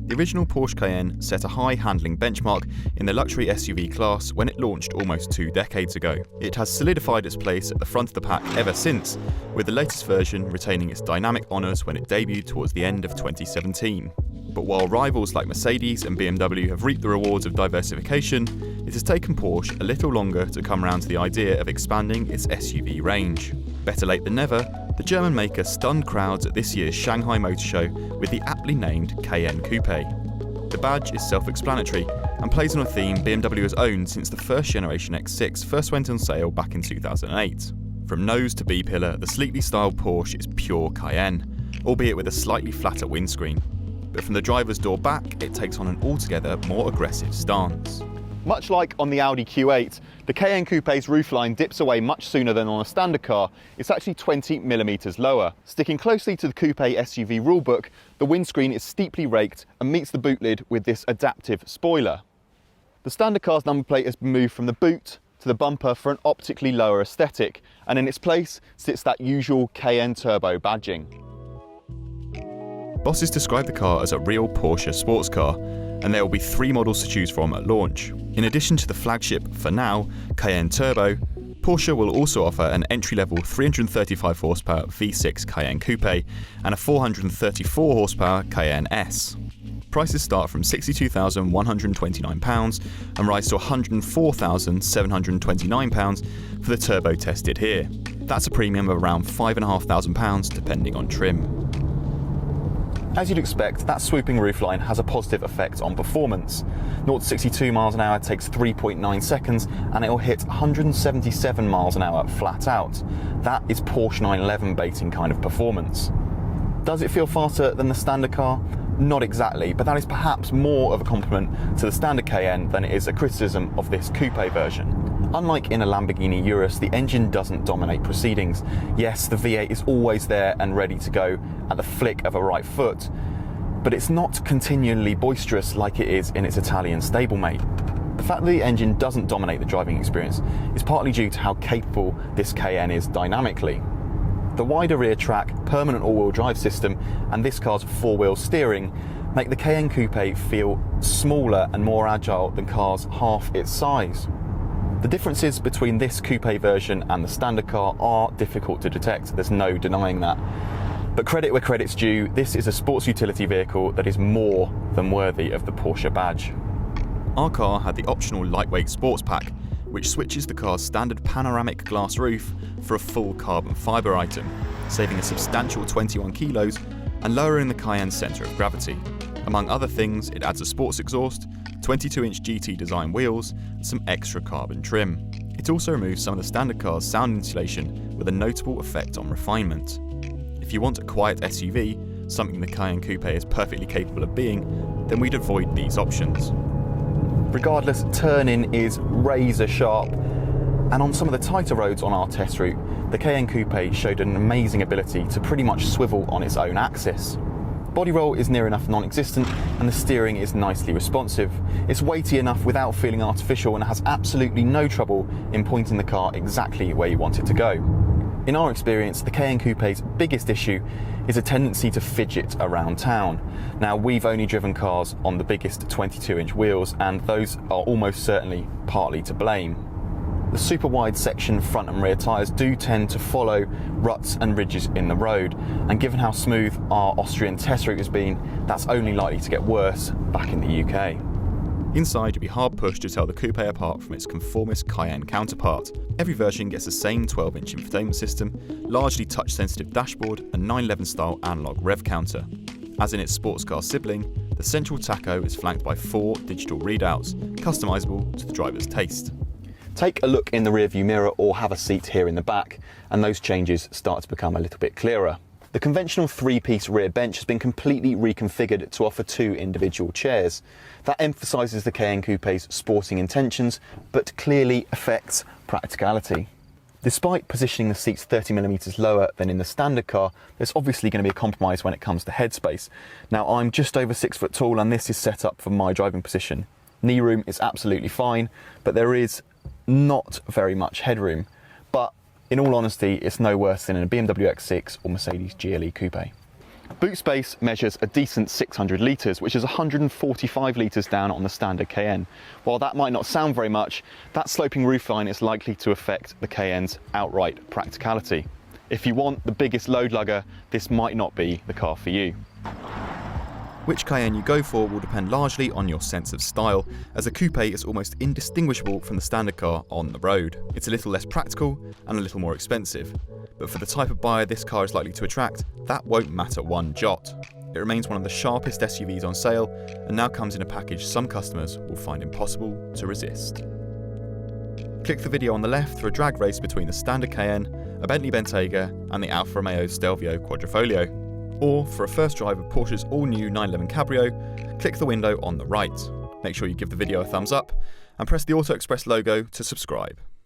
The original Porsche Cayenne set a high handling benchmark in the luxury SUV class when it launched almost 2 decades ago. It has solidified its place at the front of the pack ever since, with the latest version retaining its dynamic honours when it debuted towards the end of 2017. But while rivals like Mercedes and BMW have reaped the rewards of diversification, it has taken Porsche a little longer to come around to the idea of expanding its SUV range. Better late than never, the German maker stunned crowds at this year's Shanghai Motor Show with the aptly named Cayenne Coupe. The badge is self-explanatory and plays on a theme BMW has owned since the first generation X6 first went on sale back in 2008. From nose to B-pillar, the sleekly styled Porsche is pure Cayenne, albeit with a slightly flatter windscreen. But from the driver's door back, it takes on an altogether more aggressive stance. Much like on the Audi Q8, the Cayenne Coupe's roofline dips away much sooner than on a standard car. It's actually 20mm lower. Sticking closely to the Coupe SUV rulebook, the windscreen is steeply raked and meets the boot lid with this adaptive spoiler. The standard car's number plate has been moved from the boot to the bumper for an optically lower aesthetic, and in its place sits that usual Cayenne Turbo badging. Bosses describe the car as a real Porsche sports car, and there will be 3 models to choose from at launch. In addition to the flagship, for now, Cayenne Turbo, Porsche will also offer an entry-level 335 horsepower V6 Cayenne Coupe and a 434 horsepower Cayenne S. Prices start from £62,129 and rise to £104,729 for the turbo tested here. That's a premium of around £5,500 depending on trim. As you'd expect, that swooping roofline has a positive effect on performance. 0 to 62 miles an hour takes 3.9 seconds and it'll hit 177 miles an hour flat out. That is Porsche 911 baiting kind of performance. Does it feel faster than the standard car? Not exactly, but that is perhaps more of a compliment to the standard Cayenne than it is a criticism of this coupe version. Unlike in a Lamborghini Urus, the engine doesn't dominate proceedings. Yes, the V8 is always there and ready to go at the flick of a right foot, but it's not continually boisterous like it is in its Italian stablemate. The fact that the engine doesn't dominate the driving experience is partly due to how capable this Cayenne is dynamically. The wider rear track, permanent all-wheel drive system, and this car's 4-wheel steering make the Cayenne Coupe feel smaller and more agile than cars half its size. The differences between this coupe version and the standard car are difficult to detect, there's no denying that. But credit where credit's due, this is a sports utility vehicle that is more than worthy of the Porsche badge. Our car had the optional lightweight sports pack, which switches the car's standard panoramic glass roof for a full carbon fibre item, saving a substantial 21 kilos and lowering the Cayenne's centre of gravity. Among other things, it adds a sports exhaust, 22-inch GT design wheels, and some extra carbon trim. It also removes some of the standard car's sound insulation with a notable effect on refinement. If you want a quiet SUV, something the Cayenne Coupe is perfectly capable of being, then we'd avoid these options. Regardless, turn-in is razor sharp, and on some of the tighter roads on our test route, the Cayenne Coupe showed an amazing ability to pretty much swivel on its own axis. Body roll is near enough non-existent and the steering is nicely responsive. It's weighty enough without feeling artificial and has absolutely no trouble in pointing the car exactly where you want it to go. In our experience, the Cayenne Coupe's biggest issue is a tendency to fidget around town. Now, we've only driven cars on the biggest 22-inch wheels, and those are almost certainly partly to blame. The super wide section front and rear tyres do tend to follow ruts and ridges in the road, and given how smooth our Austrian test route has been, that's only likely to get worse back in the UK. Inside, you'll be hard pushed to tell the coupe apart from its conformist Cayenne counterpart. Every version gets the same 12-inch infotainment system, largely touch-sensitive dashboard, and 911-style analog rev counter. As in its sports car sibling, the central tacho is flanked by 4 digital readouts, customisable to the driver's taste. Take a look in the rearview mirror or have a seat here in the back, and those changes start to become a little bit clearer. The conventional 3-piece rear bench has been completely reconfigured to offer 2 individual chairs. That emphasises the Cayenne Coupe's sporting intentions, but clearly affects practicality. Despite positioning the seats 30mm lower than in the standard car, there's obviously going to be a compromise when it comes to headspace. Now, I'm just over 6 foot tall and this is set up for my driving position. Knee room is absolutely fine, but there is not very much headroom. But in all honesty, it's no worse than in a BMW X6 or Mercedes GLE Coupe. Boot space measures a decent 600 litres, which is 145 litres down on the standard Cayenne. While that might not sound very much, that sloping roofline is likely to affect the Cayenne's outright practicality. If you want the biggest load lugger, this might not be the car for you. Which Cayenne you go for will depend largely on your sense of style, as a coupe is almost indistinguishable from the standard car on the road. It's a little less practical and a little more expensive, but for the type of buyer this car is likely to attract, that won't matter one jot. It remains one of the sharpest SUVs on sale, and now comes in a package some customers will find impossible to resist. Click the video on the left for a drag race between the standard Cayenne, a Bentley Bentayga and the Alfa Romeo Stelvio Quadrifoglio. Or for a first drive of Porsche's all-new 911 Cabrio, click the window on the right. Make sure you give the video a thumbs up and press the Auto Express logo to subscribe.